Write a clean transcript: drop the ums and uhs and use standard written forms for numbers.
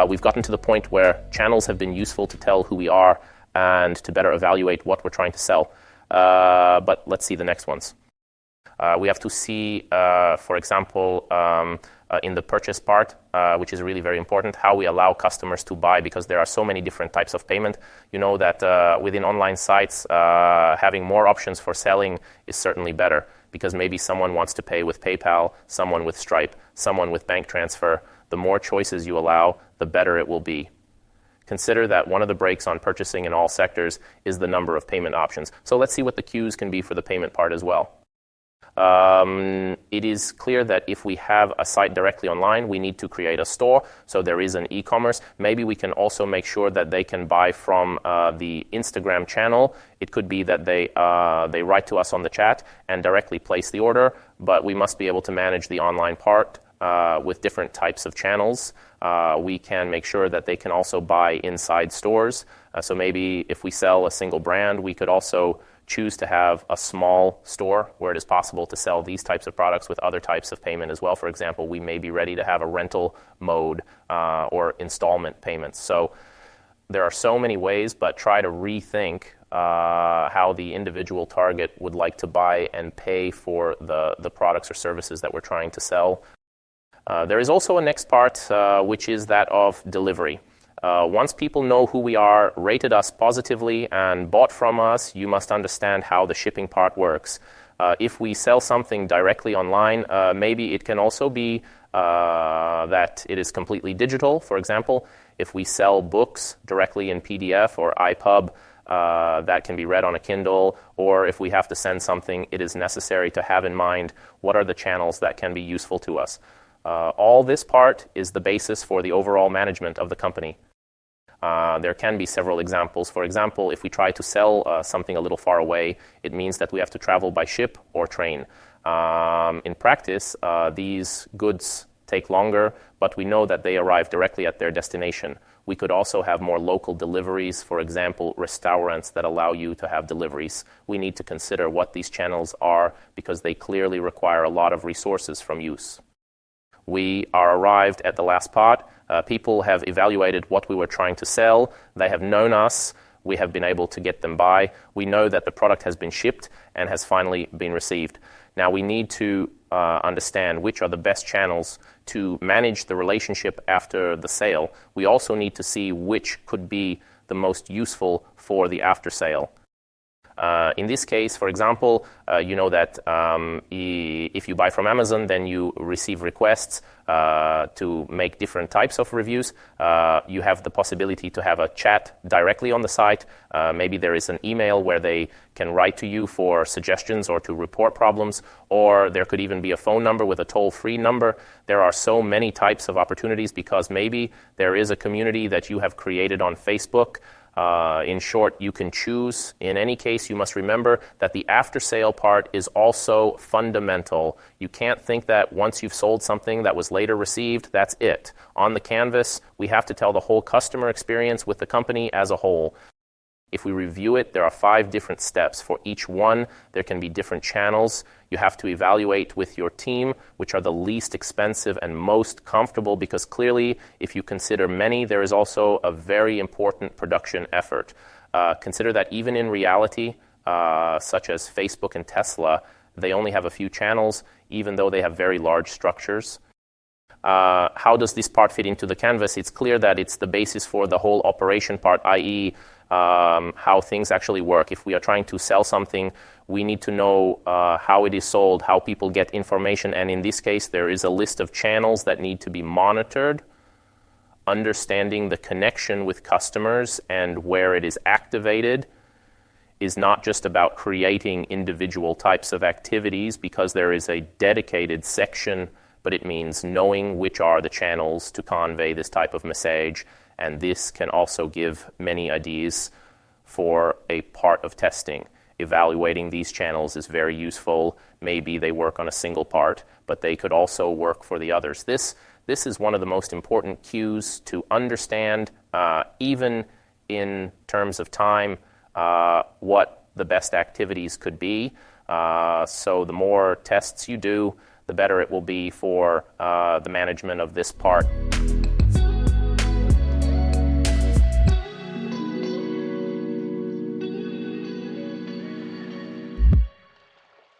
We've gotten to the point where channels have been useful to tell who we are and to better evaluate what we're trying to sell. But let's see the next ones. We have to see, for example, in the purchase part, which is really very important, how we allow customers to buy, because there are so many different types of payment. You know that within online sites, having more options for selling is certainly better, because maybe someone wants to pay with PayPal, someone with Stripe, someone with bank transfer. The more choices you allow, the better it will be. Consider that one of the brakes on purchasing in all sectors is the number of payment options. So let's see what the cues can be for the payment part as well. It is clear that if we have a site directly online, we need to create a store, so there is an e-commerce. Maybe we can also make sure that they can buy from the Instagram channel. It could be that they write to us on the chat and directly place the order, but we must be able to manage the online part with different types of channels. We can make sure that they can also buy inside stores. So maybe if we sell a single brand, we could also choose to have a small store where it is possible to sell these types of products with other types of payment as well. For example, we may be ready to have a rental mode or installment payments. So there are so many ways, but try to rethink how the individual target would like to buy and pay for the products or services that we're trying to sell. There is also a next part, which is that of delivery. Once people know who we are, rated us positively, and bought from us, you must understand how the shipping part works. If we sell something directly online, maybe it can also be that it is completely digital. For example, if we sell books directly in PDF or iPub, that can be read on a Kindle, or if we have to send something, it is necessary to have in mind what are the channels that can be useful to us. All this part is the basis for the overall management of the company. There can be several examples. For example, if we try to sell something a little far away, it means that we have to travel by ship or train. In practice, these goods take longer, but we know that they arrive directly at their destination. We could also have more local deliveries, for example, restaurants that allow you to have deliveries. We need to consider what these channels are, because they clearly require a lot of resources from use. We are arrived at the last part. People have evaluated what we were trying to sell. They have known us. We have been able to get them by. We know that the product has been shipped and has finally been received. Now we need to understand which are the best channels to manage the relationship after the sale. We also need to see which could be the most useful for the after sale. In this case, for example, you know that if you buy from Amazon, then you receive requests to make different types of reviews. You have the possibility to have a chat directly on the site. Maybe there is an email where they can write to you for suggestions or to report problems, or there could even be a phone number with a toll-free number. There are so many types of opportunities, because maybe there is a community that you have created on Facebook. In short, you can choose. In any case, you must remember that the after-sale part is also fundamental. You can't think that once you've sold something that was later received, that's it. On the canvas, we have to tell the whole customer experience with the company as a whole. If we review it, there are 5 different steps. For each one, there can be different channels. You have to evaluate with your team which are the least expensive and most comfortable, because clearly, if you consider many, there is also a very important production effort. Consider that even in reality, such as Facebook and Tesla, they only have a few channels, even though they have very large structures. How does this part fit into the canvas? It's clear that it's the basis for the whole operation part, i.e., how things actually work. If we are trying to sell something, we need to know how it is sold, how people get information, and in this case, there is a list of channels that need to be monitored. Understanding the connection with customers and where it is activated is not just about creating individual types of activities, because there is a dedicated section, but it means knowing which are the channels to convey this type of message. And this can also give many ideas for a part of testing. Evaluating these channels is very useful. Maybe they work on a single part, but they could also work for the others. This is one of the most important cues to understand, even in terms of time, what the best activities could be. So the more tests you do, the better it will be for the management of this part.